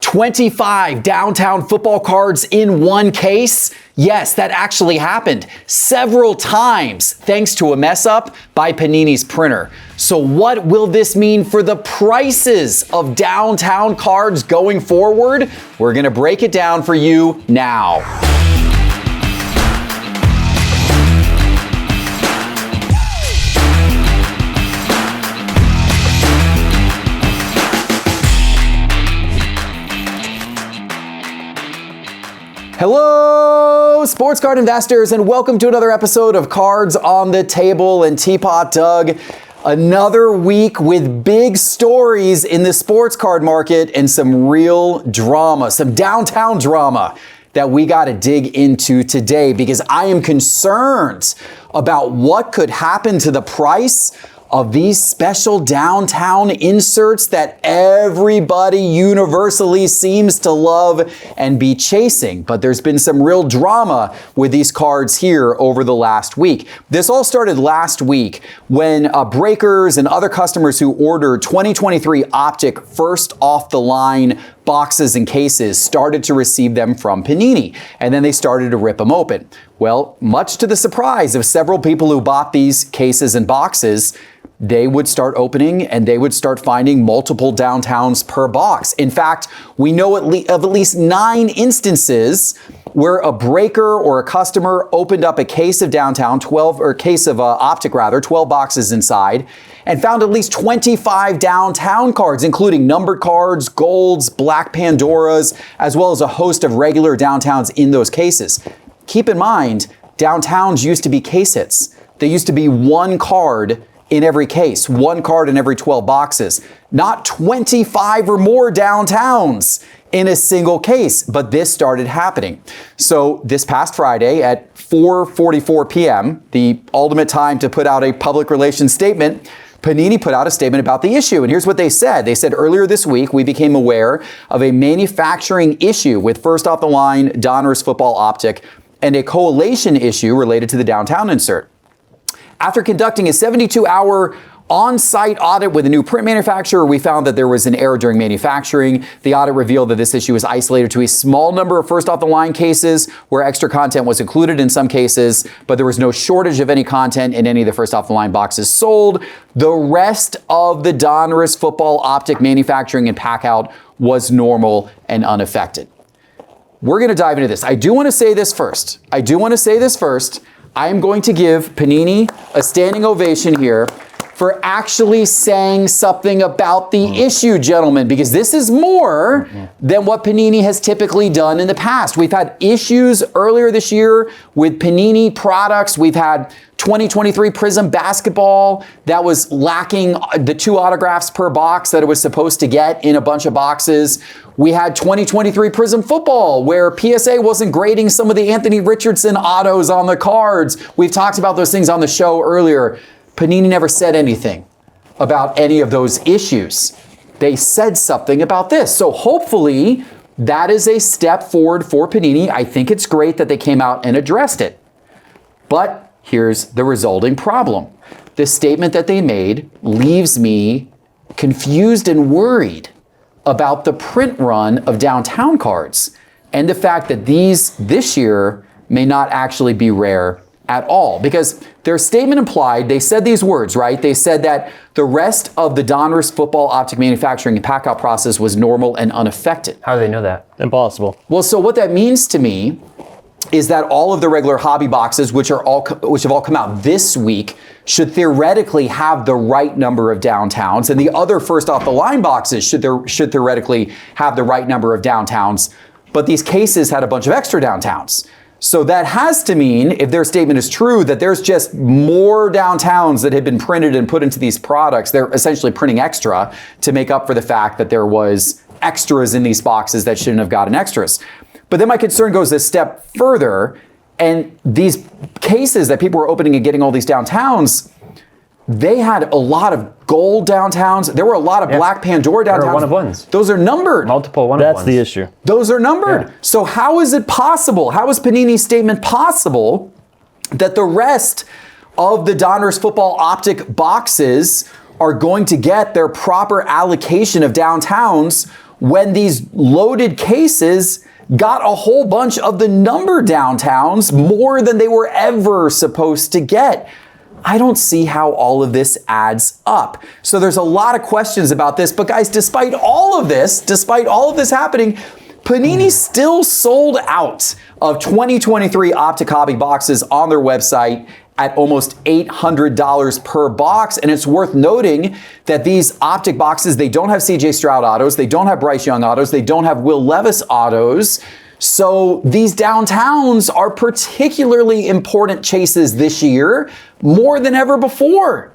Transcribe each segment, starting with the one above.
25 downtown football cards in one case? Yes, that actually happened several times thanks to a mess up by Panini's printer. So what will this mean for the prices of downtown cards going forward? We're going to break it down for you now. Hello, sports card investors, and welcome to another episode of Cards on the Table and Teapot Doug. Another week with big stories in the sports card market and some real drama, some downtown drama that we got to dig into today because I am concerned about what could happen to the price of these special downtown inserts that everybody universally seems to love and be chasing. But there's been some real drama with these cards here over the last week. This all started last week when breakers and other customers who ordered 2023 Optic first off the line boxes and cases started to receive them from Panini, and then they started to rip them open. Well, much to the surprise of several people who bought these cases and boxes, they would start opening and they would start finding multiple downtowns per box. In fact, we know of at least 9 instances where a breaker or a customer opened up a case of downtown, 12 boxes inside, and found at least 25 downtown cards, including numbered cards, golds, black Pandoras, as well as a host of regular downtowns in those cases. Keep in mind, downtowns used to be case hits. They used to be one card in every case, one card in every 12 boxes, not 25 or more downtowns in a single case, but this started happening. So this past Friday at 4:44 p.m., the ultimate time to put out a public relations statement, Panini put out a statement about the issue, and here's what they said. They said, earlier this week, we became aware of a manufacturing issue with first off the line Donruss Football Optic and a collation issue related to the downtown insert. After conducting a 72-hour on-site audit with a new print manufacturer, we found that there was an error during manufacturing. The audit revealed that this issue was isolated to a small number of first-off-the-line cases where extra content was included in some cases, but there was no shortage of any content in any of the first-off-the-line boxes sold. The rest of the Donruss Football Optic manufacturing and pack-out was normal and unaffected. We're going to dive into this. I do want to say this first. I am going to give Panini a standing ovation here for actually saying something about the issue, gentlemen, because this is more than what Panini has typically done in the past. We've had issues earlier this year with Panini products. We've had 2023 Prism basketball that was lacking the 2 autographs per box that it was supposed to get in a bunch of boxes. We had 2023 Prism football where PSA wasn't grading some of the Anthony Richardson autos on the cards. We've talked about those things on the show earlier. Panini never said anything about any of those issues. They said something about this. So hopefully that is a step forward for Panini. I think it's great that they came out and addressed it. But here's the resulting problem. The statement that they made leaves me confused and worried about the print run of downtown cards and the fact that these this year may not actually be rare at all, because their statement implied, they said these words, right? They said that the rest of the Donruss Football Optic manufacturing and pack-out process was normal and unaffected. How do they know that? Impossible. Well, so what that means to me is that all of the regular hobby boxes, which have all come out this week, should theoretically have the right number of downtowns, and the other first off the line boxes should theoretically have the right number of downtowns, but these cases had a bunch of extra downtowns. So that has to mean, if their statement is true, that there's just more downtowns that have been printed and put into these products. They're essentially printing extra to make up for the fact that there was extras in these boxes that shouldn't have gotten extras. But then my concern goes a step further, and these cases that people were opening and getting all these downtowns, they had a lot of gold downtowns. There were a lot of black Pandora downtowns. There are one-of-ones. Those are numbered. Multiple one-of-ones. That's the issue. Those are numbered. Yeah. So how is it possible? How is Panini's statement possible that the rest of the Donruss Football Optic boxes are going to get their proper allocation of downtowns when these loaded cases got a whole bunch of the number downtowns, more than they were ever supposed to get. I don't see how all of this adds up. So there's a lot of questions about this, but guys, despite all of this happening, Panini still sold out of 2023 Optic Hobby boxes on their website at almost $800 per box. And it's worth noting that these Optic boxes, they don't have CJ Stroud autos, they don't have Bryce Young autos, they don't have Will Levis autos. So these downtowns are particularly important chases this year, more than ever before.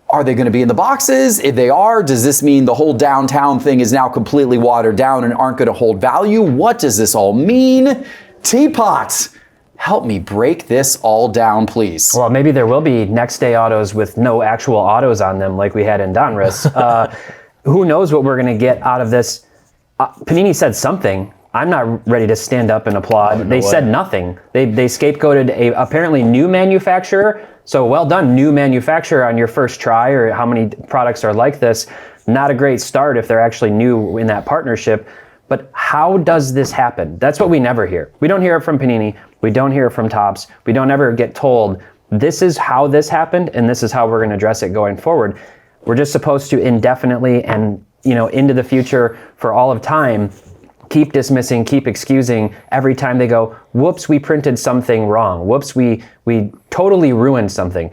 Are they going to be in the boxes? If they are, does this mean the whole downtown thing is now completely watered down and aren't going to hold value? What does this all mean? Teapot, help me break this all down, please. Well, maybe there will be next day autos with no actual autos on them like we had in Donruss. Who knows what we're going to get out of this? Panini said something. I'm not ready to stand up and applaud. They said nothing. They scapegoated a apparently new manufacturer. So well done, new manufacturer, on your first try, or how many products are like this. Not a great start if they're actually new in that partnership. But how does this happen? That's what we never hear. We don't hear it from Panini. We don't hear it from Topps. We don't ever get told, this is how this happened, and this is how we're going to address it going forward. We're just supposed to indefinitely and, into the future for all of time, keep dismissing, keep excusing every time they go, whoops, we printed something wrong. Whoops, we totally ruined something.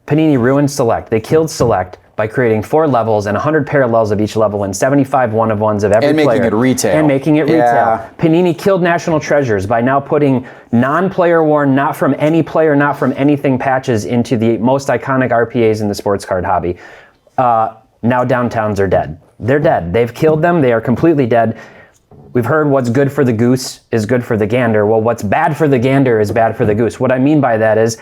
Panini ruined Select. They killed Select by creating 4 levels and 100 parallels of each level and 75 one-of-ones of every player. And making it retail. And making it retail. Panini killed National Treasures by now putting non-player worn, not from any player, not from anything patches into the most iconic RPAs in the sports card hobby. Now downtowns are dead. They're dead. They've killed them. They are completely dead. We've heard what's good for the goose is good for the gander. Well, what's bad for the gander is bad for the goose. What I mean by that is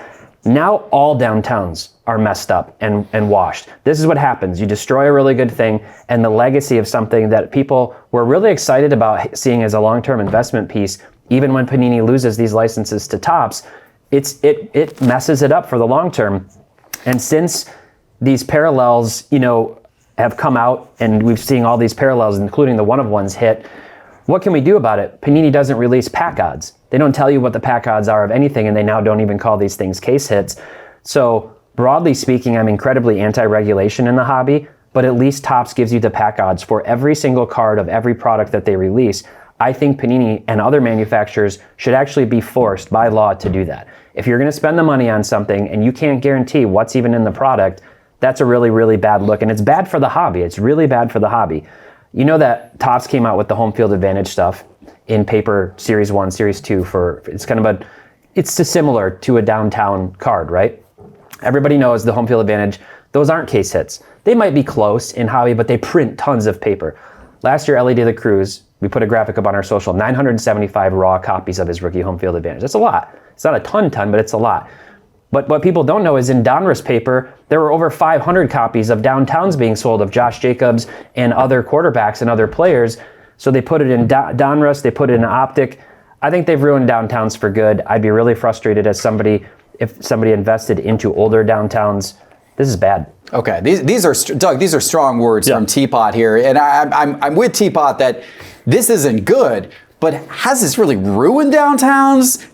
now all downtowns are messed up and washed. This is what happens. You destroy a really good thing, and the legacy of something that people were really excited about seeing as a long-term investment piece, even when Panini loses these licenses to Topps, it messes it up for the long term. And since these parallels, have come out and we've seen all these parallels, including the one-of-ones hit, what can we do about it? Panini doesn't release pack odds. They don't tell you what the pack odds are of anything, and they now don't even call these things case hits. So broadly speaking, I'm incredibly anti-regulation in the hobby, but at least Topps gives you the pack odds for every single card of every product that they release. I think Panini and other manufacturers should actually be forced by law to do that. If you're going to spend the money on something and you can't guarantee what's even in the product, that's a really, really bad look. And it's bad for the hobby. It's really bad for the hobby. You know that Topps came out with the home field advantage stuff in paper Series 1, Series 2 it's similar to a downtown card, right? Everybody knows the home field advantage. Those aren't case hits. They might be close in hobby, but they print tons of paper. Last year, Ellie De La Cruz, we put a graphic up on our social, 975 raw copies of his rookie home field advantage. That's a lot. It's not a ton, but it's a lot. But what people don't know is in Donruss paper, there were over 500 copies of downtowns being sold of Josh Jacobs and other quarterbacks and other players. So they put it in Donruss, they put it in Optic. I think they've ruined downtowns for good. I'd be really frustrated as somebody if somebody invested into older downtowns. This is bad. Okay, these are Doug. These are strong words from Teapot here, and I'm with Teapot that this isn't good. But has this really ruined downtowns?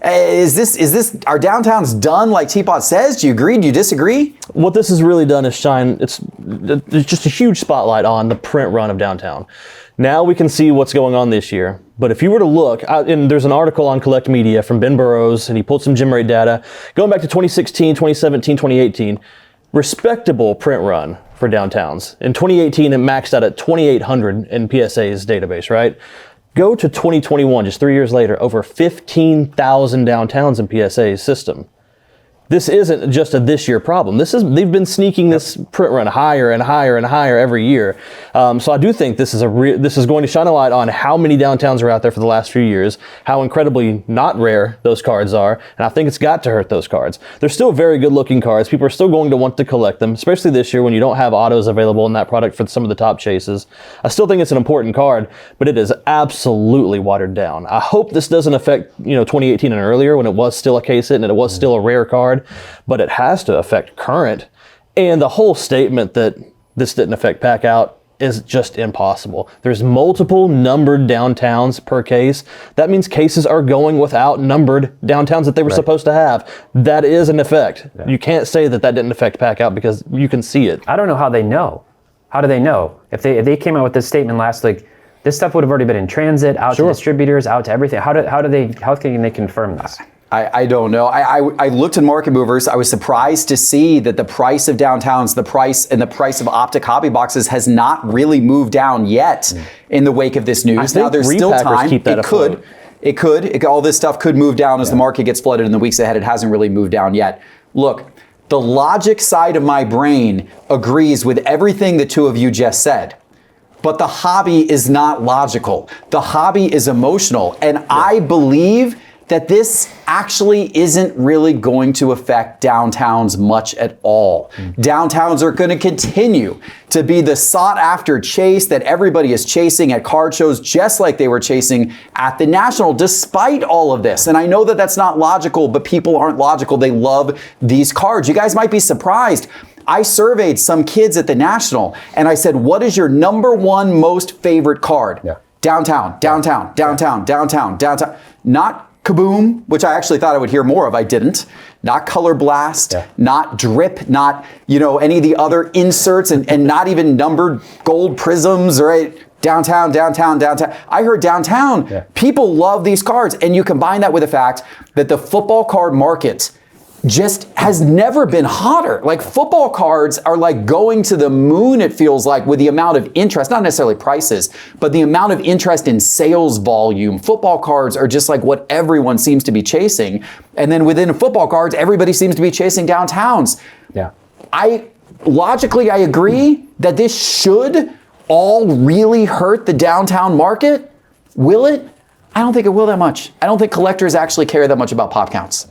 Are downtowns done like Teapot says? Do you agree? Do you disagree? What this has really done is shine, it's just a huge spotlight on the print run of downtown. Now we can see what's going on this year. But if you were to look, and there's an article on Collect Media from Ben Burrows, and he pulled some gem rate data, going back to 2016, 2017, 2018, respectable print run for downtowns. In 2018, it maxed out at 2,800 in PSA's database, right? Go to 2021, just 3 years later, over 15,000 downtowns in PSA's system. This isn't just a this year problem. They've been sneaking this print run higher and higher and higher every year. So I do think this is going to shine a light on how many downtowns are out there for the last few years, how incredibly not rare those cards are, and I think it's got to hurt those cards. They're still very good looking cards. People are still going to want to collect them, especially this year when you don't have autos available in that product for some of the top chases. I still think it's an important card, but it is absolutely watered down. I hope this doesn't affect 2018 and earlier when it was still a case hit and it was still a rare card. But it has to affect current. And the whole statement that this didn't affect pack out, is just impossible. There's multiple numbered downtowns per case. That means cases are going without numbered downtowns that they were supposed to have. That is an effect. Yeah. You can't say that didn't affect pack out because you can see it. I don't know how they know. How do they know? If they came out with this statement last week, this stuff would have already been in transit, out to distributors, out to everything. How can they confirm this? I don't know. I looked at market movers. I was surprised to see that the price of downtowns, the price of optic hobby boxes has not really moved down yet in the wake of this news. Now there's still time. It could. All this stuff could move down as the market gets flooded in the weeks ahead. It hasn't really moved down yet. Look, the logic side of my brain agrees with everything the two of you just said. But the hobby is not logical. The hobby is emotional. And I believe that this actually isn't really going to affect downtowns much at all. Downtowns are going to continue to be the sought after chase that everybody is chasing at card shows, just like they were chasing at the National, despite all of this. And I know that that's not logical, but people aren't logical. They love these cards. You guys might be surprised. I surveyed some kids at the National and I said, what is your number one most favorite card? Downtown, downtown, downtown, downtown, downtown. Not Kaboom, which I actually thought I would hear more of. I didn't. Not Color Blast, not Drip, not, any of the other inserts and not even numbered gold prisms, right? Downtown, downtown, downtown. I heard downtown. People love these cards. And you combine that with the fact that the football card market just has never been hotter. Like football cards are like going to the moon, it feels like, with the amount of interest, not necessarily prices, but the amount of interest in sales volume. Football cards are just like what everyone seems to be chasing. And then within football cards, everybody seems to be chasing downtowns. Logically, I agree that this should all really hurt the downtown market. Will it? I don't think it will that much. I don't think collectors actually care that much about pop counts.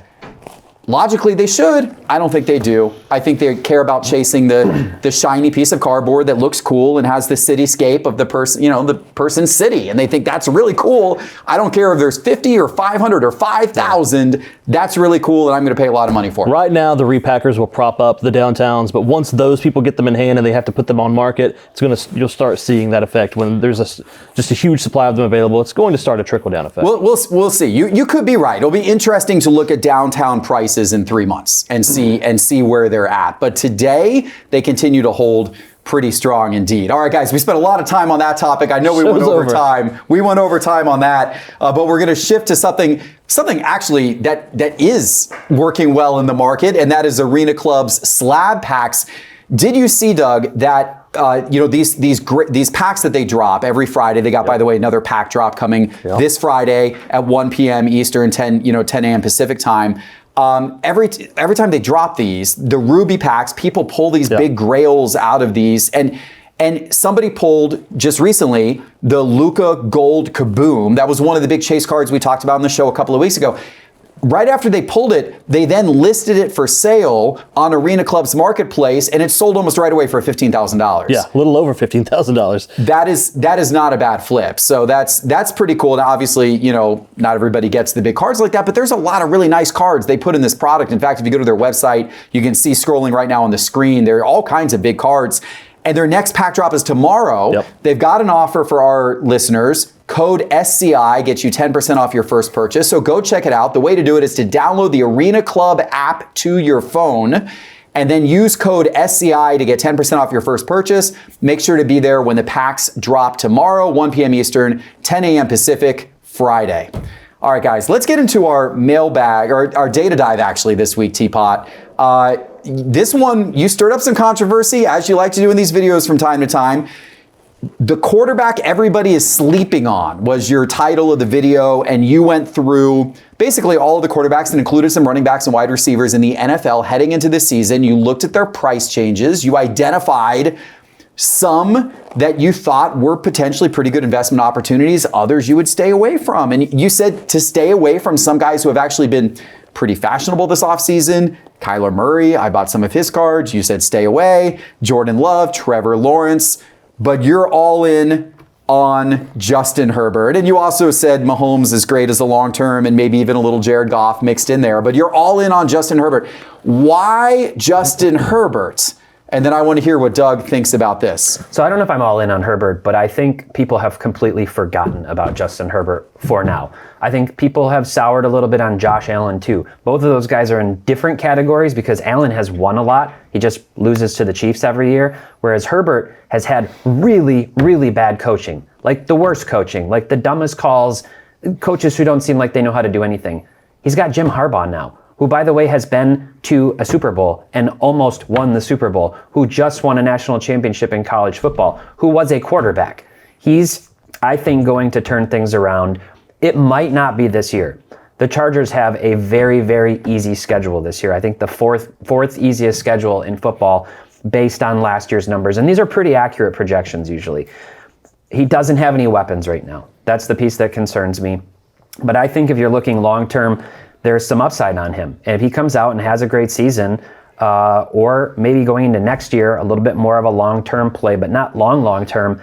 Logically, they should. I don't think they do. I think they care about chasing the shiny piece of cardboard that looks cool and has the cityscape of the person, the person's city. And they think that's really cool. I don't care if there's 50 or 500 or 5,000. That's really cool, and I'm going to pay a lot of money for it. Right now, the repackers will prop up the downtowns, but once those people get them in hand and they have to put them on market, you'll start seeing that effect when there's just a huge supply of them available. It's going to start a trickle-down effect. We'll see. You could be right. It'll be interesting to look at downtown prices in 3 months and see where they're at. But today, they continue to hold pretty strong indeed. All right, guys, we spent a lot of time on that topic. I know we went over time. We went over time on that, but we're going to shift to something actually that is working well in the market, and that is Arena Club's slab packs. Did you see, Doug, that these packs that they drop every Friday? They got, by the way, another pack drop coming this Friday at 1 p.m. Eastern, 10 a.m. Pacific time. Every time they drop these, the Ruby packs, people pull these big grails out of these, and somebody pulled just recently the Luka Gold Kaboom. That was one of the big chase cards we talked about on the show a couple of weeks ago. Right after they pulled it, they then listed it for sale on Arena Club's marketplace, and it sold almost right away for $15,000. Yeah, a little over $15,000. That is not a bad flip. So that's pretty cool. Now, obviously, not everybody gets the big cards like that, but there's a lot of really nice cards they put in this product. In fact, if you go to their website, you can see scrolling right now on the screen, there are all kinds of big cards. And their next pack drop is tomorrow. They've got an offer for our listeners. Code SCI gets you 10% off your first purchase. So go check it out. The way to do it is to download the Arena Club app to your phone and then use code SCI to get 10% off your first purchase. Make sure to be there when the packs drop tomorrow, 1 p.m. Eastern, 10 a.m. Pacific, Friday. All right, guys, let's get into our mailbag, or our data dive actually this week, Teapot. This one, you stirred up some controversy, as you like to do in these videos from time to time. The quarterback everybody is sleeping on was your title of the video, and you went through basically all of the quarterbacks and included some running backs and wide receivers in the NFL heading into this season. You looked at their price changes. You identified some that you thought were potentially pretty good investment opportunities, others you would stay away from. And you said to stay away from some guys who have actually been pretty fashionable this offseason. Kyler Murray, I bought some of his cards. You said stay away. Jordan Love, Trevor Lawrence. But you're all in on Justin Herbert. And you also said Mahomes is great as a long-term and maybe even a little Jared Goff mixed in there. But you're all in on Justin Herbert. Why Justin Herbert? And then I want to hear what Doug thinks about this. So I don't know if I'm all in on Herbert, but I think people have completely forgotten about Justin Herbert for now. I think people have soured a little bit on Josh Allen too. Both of those guys are in different categories because Allen has won a lot. He just loses to the Chiefs every year, whereas Herbert has had really, really bad coaching, like the worst coaching, like the dumbest calls, coaches who don't seem like they know how to do anything. He's got Jim Harbaugh now, who, by the way, has been to a Super Bowl and almost won the Super Bowl, who just won a national championship in college football, who was a quarterback. He's, I think, going to turn things around. It might not be this year. The Chargers have a very, very easy schedule this year. I think the fourth easiest schedule in football based on last year's numbers. And these are pretty accurate projections usually. He doesn't have any weapons right now. That's the piece that concerns me. But I think if you're looking long-term, there's some upside on him. And if he comes out and has a great season, or maybe going into next year, a little bit more of a long-term play, but not long-term,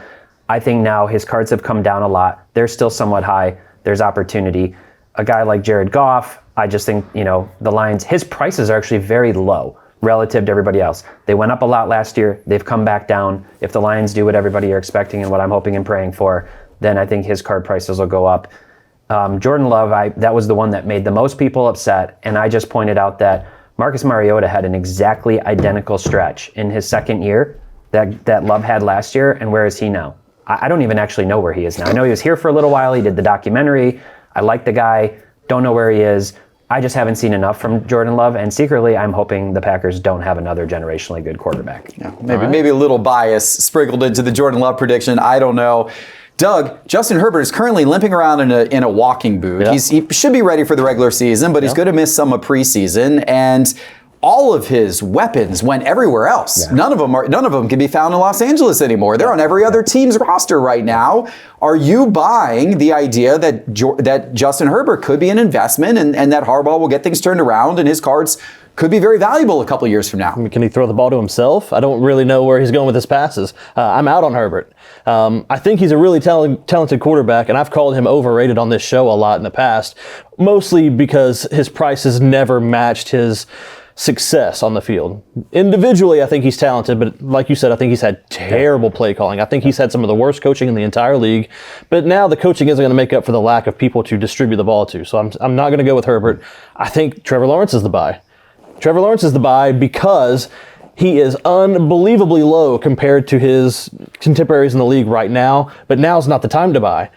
I think now his cards have come down a lot. They're still somewhat high. There's opportunity. A guy like Jared Goff, I just think, the Lions, his prices are actually very low relative to everybody else. They went up a lot last year. They've come back down. If the Lions do what everybody are expecting and what I'm hoping and praying for, then I think his card prices will go up. Jordan Love, that was the one that made the most people upset, and I just pointed out that Marcus Mariota had an exactly identical stretch in his second year that Love had last year, and where is he now? I don't even actually know where he is now. I know he was here for a little while, he did the documentary, I like the guy, don't know where he is. I just haven't seen enough from Jordan Love, and secretly I'm hoping the Packers don't have another generationally good quarterback. Yeah, maybe a little bias sprinkled into the Jordan Love prediction, I don't know. Doug, Justin Herbert is currently limping around in a walking boot. Yeah. He should be ready for the regular season, but he's going to miss some of preseason. And all of his weapons went everywhere else. Yeah. None of them can be found in Los Angeles anymore. They're on every other team's roster right now. Are you buying the idea that Justin Herbert could be an investment and that Harbaugh will get things turned around and his cards could be very valuable a couple years from now? Can he throw the ball to himself? I don't really know where he's going with his passes. I'm out on Herbert. I think he's a really talented quarterback, and I've called him overrated on this show a lot in the past, mostly because his price has never matched his success on the field. Individually, I think he's talented, but like you said, I think he's had terrible play calling. I think he's had some of the worst coaching in the entire league, but now the coaching isn't going to make up for the lack of people to distribute the ball to. So I'm not going to go with Herbert. I think Trevor Lawrence is the buy. Trevor Lawrence is the buy because he is unbelievably low compared to his contemporaries in the league right now, but now's not the time to buy.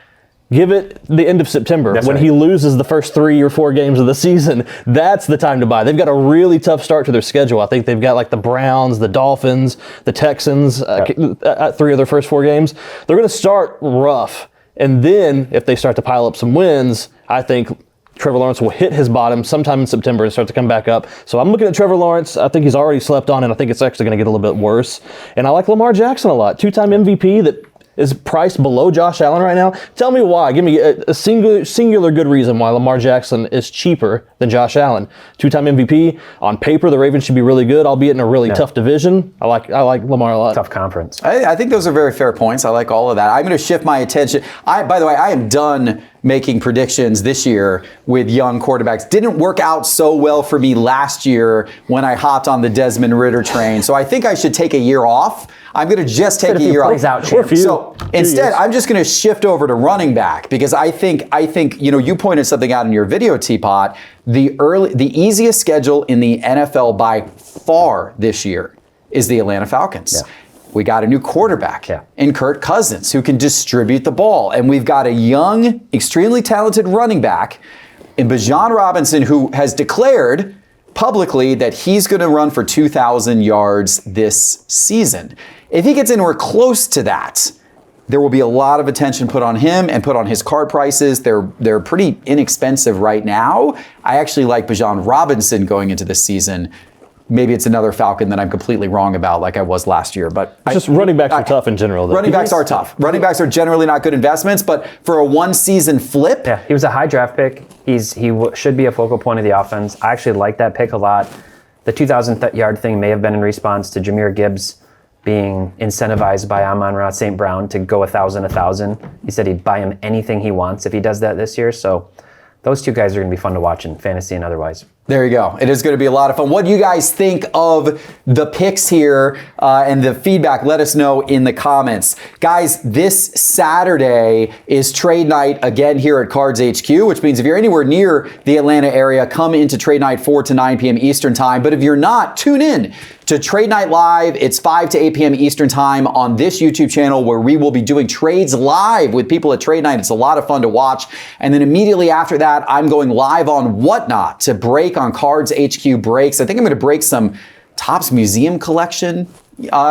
Give it the end of September. That's when he loses the first 3 or 4 games of the season. That's the time to buy. They've got a really tough start to their schedule. I think they've got like the Browns, the Dolphins, the Texans, 3 of their first 4 games. They're going to start rough. And then if they start to pile up some wins, I think Trevor Lawrence will hit his bottom sometime in September and start to come back up. So I'm looking at Trevor Lawrence. I think he's already slept on, and I think it's actually going to get a little bit worse. And I like Lamar Jackson a lot. 2-time MVP that is priced below Josh Allen right now. Tell me why. Give me a singular good reason why Lamar Jackson is cheaper than Josh Allen. 2-time MVP. On paper, the Ravens should be really good, albeit in a really tough division. I like Lamar a lot. Tough conference. I think those are very fair points. I like all of that. I'm going to shift my attention. By the way, I am done making predictions this year with young quarterbacks. Didn't work out so well for me last year when I hopped on the Desmond Ritter train. So I think I should take a year off. I'm going to just take a year off. So instead, I'm just going to shift over to running back because I think you pointed something out in your video, Teapot. The easiest schedule in the NFL by far this year is the Atlanta Falcons. Yeah. We got a new quarterback in Kirk Cousins who can distribute the ball. And we've got a young, extremely talented running back in Bijan Robinson who has declared publicly that he's going to run for 2,000 yards this season. If he gets anywhere close to that, there will be a lot of attention put on him and put on his card prices. They're pretty inexpensive right now. I actually like Bijan Robinson going into this season. Maybe it's another Falcon that I'm completely wrong about like I was last year. But running backs are tough in general, though. Running backs are tough. Running backs are generally not good investments, but for a one-season flip. Yeah, he was a high draft pick. He should be a focal point of the offense. I actually like that pick a lot. The 2,000-yard thing may have been in response to Jahmyr Gibbs being incentivized by Amon-Ra St. Brown to go 1,000. He said he'd buy him anything he wants if he does that this year. So those two guys are going to be fun to watch in fantasy and otherwise. There you go. It is going to be a lot of fun. What do you guys think of the picks here and the feedback? Let us know in the comments. Guys, this Saturday is trade night again here at Cards HQ, which means if you're anywhere near the Atlanta area, come into trade night 4 to 9 p.m. Eastern time. But if you're not, tune in to Trade Night Live. It's 5 to 8 p.m. Eastern time on this YouTube channel where we will be doing trades live with people at Trade Night. It's a lot of fun to watch. And then immediately after that, I'm going live on Whatnot to break on Cards HQ breaks. I think I'm going to break some Topps Museum collection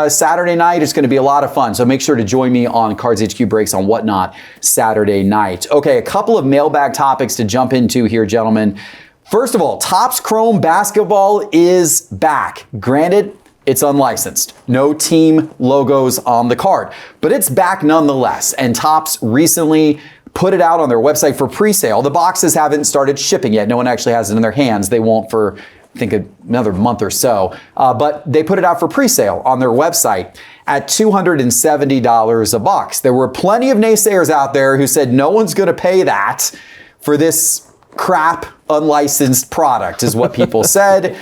Saturday night. It's going to be a lot of fun. So make sure to join me on Cards HQ breaks on Whatnot Saturday night. Okay, a couple of mailbag topics to jump into here, gentlemen. First of all, Topps Chrome Basketball is back. Granted, it's unlicensed. No team logos on the card, but it's back nonetheless. And Topps recently put it out on their website for pre-sale. The boxes haven't started shipping yet. No one actually has it in their hands. They won't for, I think, another month or so. But they put it out for pre-sale on their website at $270 a box. There were plenty of naysayers out there who said no one's going to pay that for this crap unlicensed product, is what people said.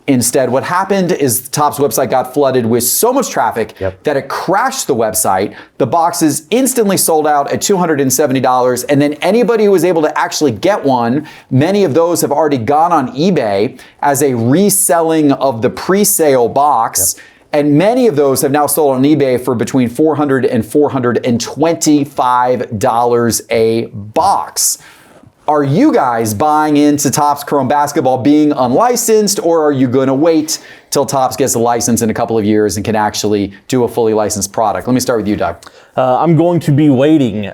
Instead, what happened is the Topps website got flooded with so much traffic that it crashed the website. The boxes instantly sold out at $270, and then anybody who was able to actually get one, many of those have already gone on eBay as a reselling of the pre-sale box. And many of those have now sold on eBay for between $400 and $425 a box. Are you guys buying into Topps Chrome Basketball being unlicensed, or are you going to wait till Topps gets a license in a couple of years and can actually do a fully licensed product? Let me start with you, Doug. I'm going to be waiting.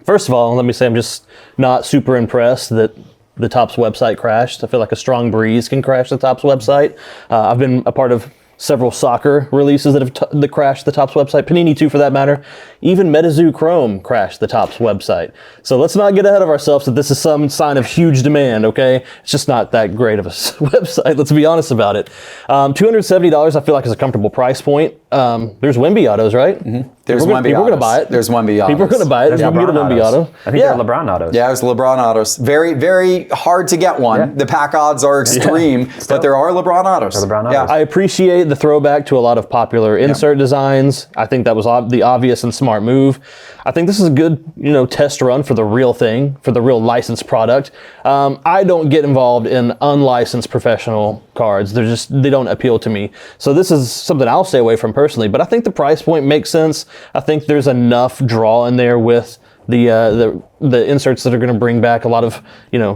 First of all, let me say I'm just not super impressed that the Topps website crashed. I feel like a strong breeze can crash the Topps website. I've been a part of several soccer releases that have that crashed the Topps website. Panini too, for that matter. Even MetaZoo Chrome crashed the Topps website. So let's not get ahead of ourselves that this is some sign of huge demand, okay? It's just not that great of a website, let's be honest about it. $270 I feel like is a comfortable price point. There's Wemby autos, right? Mm-hmm. There's Wemby autos. People are going to buy it. There's Wemby autos. People are going to buy it. You can get a Wemby auto. I think they're LeBron autos. Yeah, it's LeBron autos. Very, very hard to get one. Yeah. The pack odds are extreme, but there are LeBron autos. Yeah. I appreciate the throwback to a lot of popular insert designs. I think that was the obvious and smart move. I think this is a good, test run for the real thing, for the real licensed product. I don't get involved in unlicensed professional cards. They don't appeal to me. So this is something I'll stay away from personally, but I think the price point makes sense. I think there's enough draw in there with the inserts that are going to bring back a lot of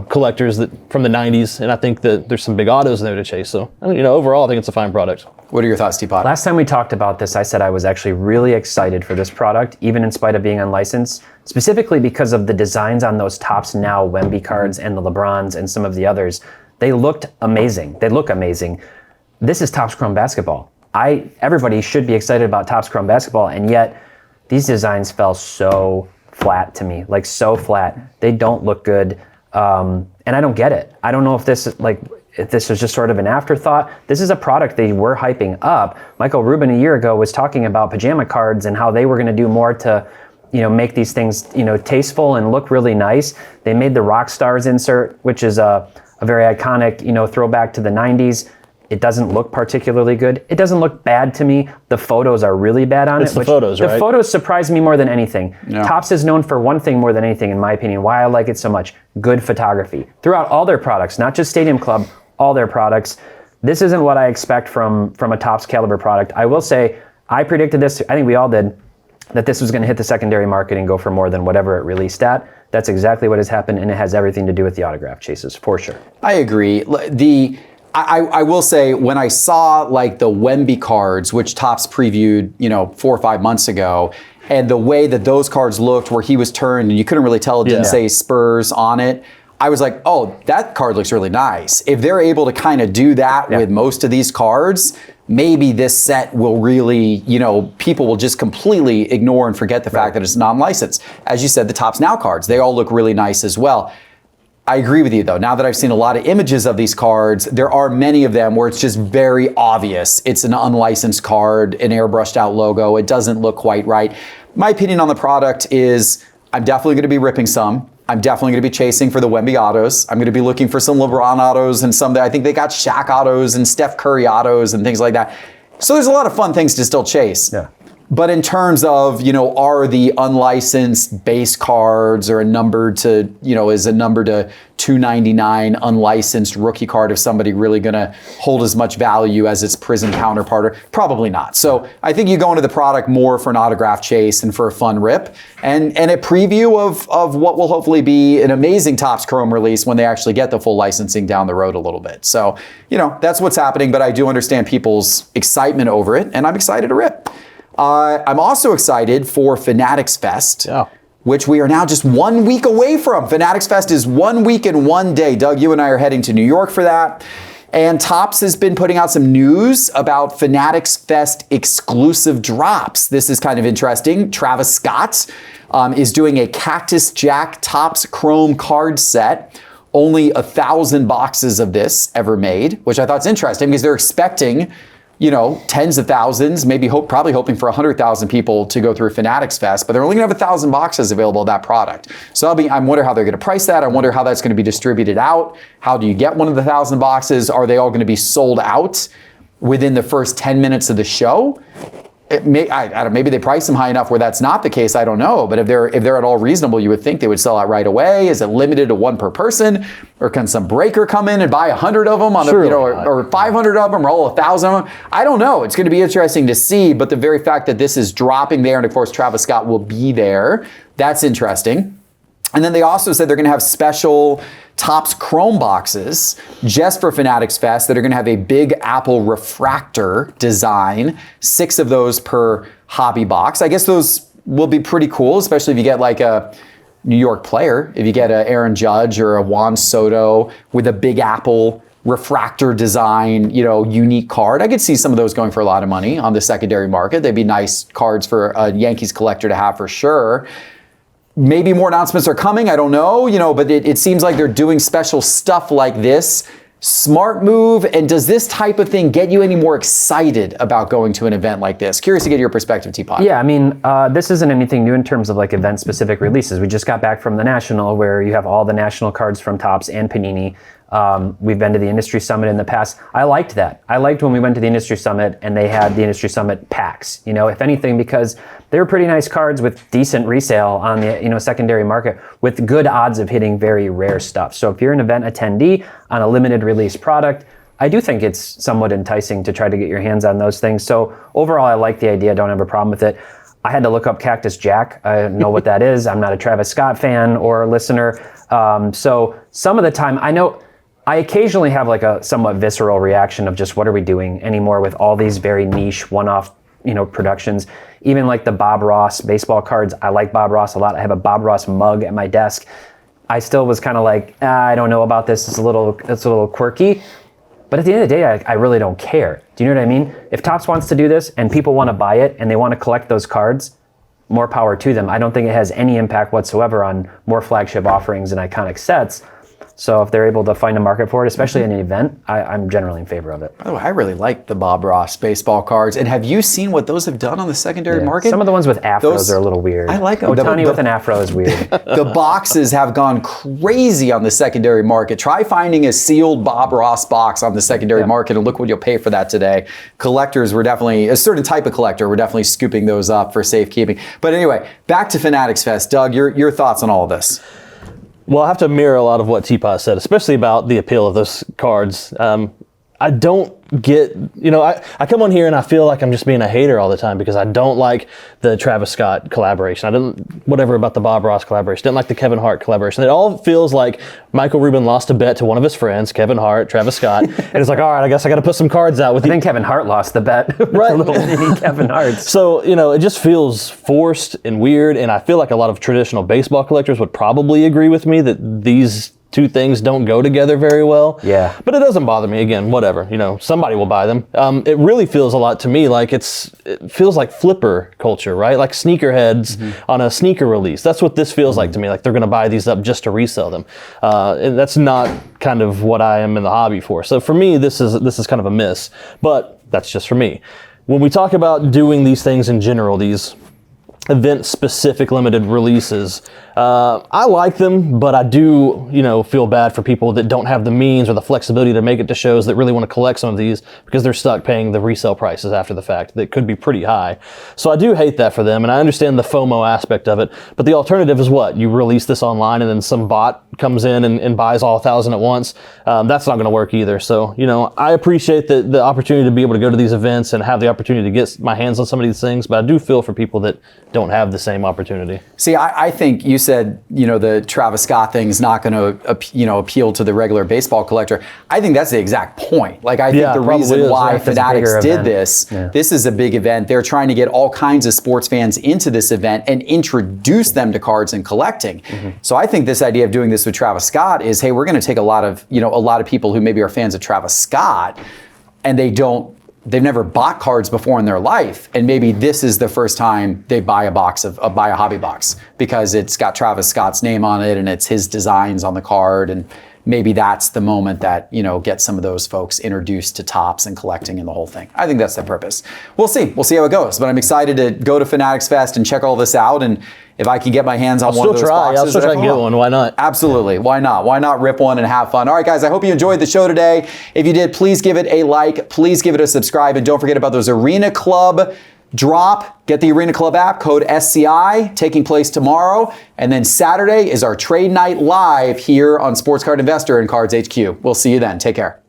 collectors from the 90s, and I think that there's some big autos in there to chase. So overall, I think it's a fine product. What are your thoughts, Teapot? Last time we talked about this, I said I was actually really excited for this product, even in spite of being unlicensed, specifically because of the designs on those Topps Now Wemby cards and the LeBrons and some of the others. They looked amazing. They look amazing. This is Topps Chrome Basketball. Everybody should be excited about Topps Chrome Basketball, and yet these designs fell so flat to me, like so flat. They don't look good, and I don't get it. I don't know if this was just sort of an afterthought. This is a product they were hyping up. Michael Rubin a year ago was talking about pajama cards and how they were going to do more to, make these things, tasteful and look really nice. They made the Rock Stars insert, which is a very iconic, throwback to the 90s. It doesn't look particularly good. It doesn't look bad to me. The photos are really bad on it. It's the photos, right? The photos surprise me more than anything. Yeah. Topps is known for one thing more than anything, in my opinion, why I like it so much: good photography. Throughout all their products, not just Stadium Club, all their products. This isn't what I expect from a Topps caliber product. I will say, I predicted this, I think we all did, that this was going to hit the secondary market and go for more than whatever it released at. That's exactly what has happened, and it has everything to do with the autograph chases, for sure. I agree. I will say, when I saw like the Wemby cards, which Topps previewed, 4 or 5 months ago, and the way that those cards looked, where he was turned and you couldn't really tell it didn't say Spurs on it, I was like, oh, that card looks really nice. If they're able to kind of do that with most of these cards, maybe this set will really, people will just completely ignore and forget the fact that it's non-licensed. As you said, the Topps Now cards, they all look really nice as well. I agree with you, though. Now that I've seen a lot of images of these cards, there are many of them where it's just very obvious. It's an unlicensed card, an airbrushed out logo. It doesn't look quite right. My opinion on the product is I'm definitely going to be ripping some I'm definitely going to be chasing for the Wemby autos. I'm going to be looking for some LeBron autos and some that I think they got Shaq autos and Steph Curry autos and things like that. So there's a lot of fun things to still chase. Yeah. But in terms of, are the unlicensed base cards or a number to, is a number to 299 unlicensed rookie card of somebody really going to hold as much value as its Prism counterpart? Probably not. So I think you go into the product more for an autograph chase and for a fun rip and a preview of what will hopefully be an amazing Topps Chrome release when they actually get the full licensing down the road a little bit. So, that's what's happening, but I do understand people's excitement over it, and I'm excited to rip. I'm also excited for Fanatics Fest, which we are now just 1 week away from. Fanatics Fest is 1 week and 1 day. Doug, you and I are heading to New York for that. And Topps has been putting out some news about Fanatics Fest exclusive drops. This is kind of interesting. Travis Scott is doing a Cactus Jack Topps Chrome card set. Only 1,000 boxes of this ever made, which I thought is interesting because they're expecting tens of thousands, maybe probably hoping for 100,000 people to go through Fanatics Fest, but they're only gonna have 1,000 boxes available of that product. So I wonder how they're gonna price that. I wonder how that's gonna be distributed out. How do you get one of the 1,000 boxes? Are they all gonna be sold out within the first 10 minutes of the show? I don't know, maybe they price them high enough where that's not the case. I don't know. But if they're at all reasonable, you would think they would sell out right away. Is it limited to one per person, or can some breaker come in and buy 100 of them or 500 of them, or all 1,000 of them? I don't know. It's going to be interesting to see. But the very fact that this is dropping there, and of course Travis Scott will be there, that's interesting. And then they also said they're going to have special Topps Chrome boxes just for Fanatics Fest that are going to have a Big Apple refractor design, 6 of those per hobby box. I guess those will be pretty cool, especially if you get like a New York player, if you get a Aaron Judge or a Juan Soto with a Big Apple refractor design, unique card. I could see some of those going for a lot of money on the secondary market. They'd be nice cards for a Yankees collector to have for sure. Maybe more announcements are coming, I don't know, but it seems like they're doing special stuff like this. Smart move, and does this type of thing get you any more excited about going to an event like this? Curious to get your perspective, Teapot. Yeah, I mean, this isn't anything new in terms of like event-specific releases. We just got back from the National, where you have all the National cards from Topps and Panini. We've been to the Industry Summit in the past. I liked that. I liked when we went to the Industry Summit and they had the Industry Summit packs, if anything, because they were pretty nice cards with decent resale on the, secondary market with good odds of hitting very rare stuff. So if you're an event attendee on a limited release product, I do think it's somewhat enticing to try to get your hands on those things. So overall, I like the idea. Don't have a problem with it. I had to look up Cactus Jack. I know what that is. I'm not a Travis Scott fan or listener. So some of the time, I occasionally have like a somewhat visceral reaction of just what are we doing anymore with all these very niche one-off, productions. Even like the Bob Ross baseball cards. I like Bob Ross a lot. I have a Bob Ross mug at my desk. I still was kind of like, I don't know about this. It's a little quirky. But at the end of the day, I really don't care. Do you know what I mean? If Topps wants to do this and people want to buy it and they want to collect those cards, more power to them. I don't think it has any impact whatsoever on more flagship offerings and iconic sets. So if they're able to find a market for it, especially in an event, I'm generally in favor of it. By the way, I really like the Bob Ross baseball cards. And have you seen what those have done on the secondary market? Some of the ones with afros are a little weird. I like them. Ohtani with an afro is weird. The boxes have gone crazy on the secondary market. Try finding a sealed Bob Ross box on the secondary market and look what you'll pay for that today. Collectors were definitely, a certain type of collector, were definitely scooping those up for safekeeping. But anyway, back to Fanatics Fest. Doug, your thoughts on all of this? Well, I have to mirror a lot of what Teapot said, especially about the appeal of those cards. I don't get, I come on here and I feel like I'm just being a hater all the time because I don't like the Travis Scott collaboration. I didn't, whatever about the Bob Ross collaboration. Didn't like the Kevin Hart collaboration. It all feels like Michael Rubin lost a bet to one of his friends, Kevin Hart, Travis Scott, and it's like, all right, I guess I got to put some cards out with you. I think Kevin Hart lost the bet. Right. Little mini Kevin Hart's. So, it just feels forced and weird, and I feel like a lot of traditional baseball collectors would probably agree with me that these two things don't go together very well. Yeah. But it doesn't bother me. Again, whatever. Somebody will buy them. It really feels a lot to me like it feels like flipper culture, right? Like sneakerheads on a sneaker release. That's what this feels like to me. Like they're going to buy these up just to resell them. And that's not kind of what I am in the hobby for. So for me, this is kind of a miss. But that's just for me. When we talk about doing these things in general, these event-specific limited releases, I like them, but I do, feel bad for people that don't have the means or the flexibility to make it to shows that really want to collect some of these because they're stuck paying the resale prices after the fact that could be pretty high. So I do hate that for them, and I understand the FOMO aspect of it. But the alternative is what? You release this online and then some bot comes in and buys all 1,000 at once. That's not going to work either. So, I appreciate the opportunity to be able to go to these events and have the opportunity to get my hands on some of these things, but I do feel for people that don't have the same opportunity. See, I think you said, the Travis Scott thing is not going to, appeal to the regular baseball collector. I think that's the exact point. Like, I think the reason why Fanatics did this is a big event. They're trying to get all kinds of sports fans into this event and introduce them to cards and collecting. So I think this idea of doing this with Travis Scott is, hey, we're going to take a lot of people who maybe are fans of Travis Scott and they've never bought cards before in their life, and maybe this is the first time they buy a hobby box because it's got Travis Scott's name on it and it's his designs on the card, and maybe that's the moment that gets some of those folks introduced to Topps and collecting and the whole thing. I think that's the purpose. We'll see how it goes, but I'm excited to go to Fanatics Fest and check all this out, and if I can get my hands on one of those boxes. I'll still try and get one. Why not? Absolutely. Why not? Why not rip one and have fun? All right, guys, I hope you enjoyed the show today. If you did, please give it a like. Please give it a subscribe. And don't forget about those Arena Club drop. Get the Arena Club app, code SCI, taking place tomorrow. And then Saturday is our trade night live here on Sports Card Investor and Cards HQ. We'll see you then. Take care.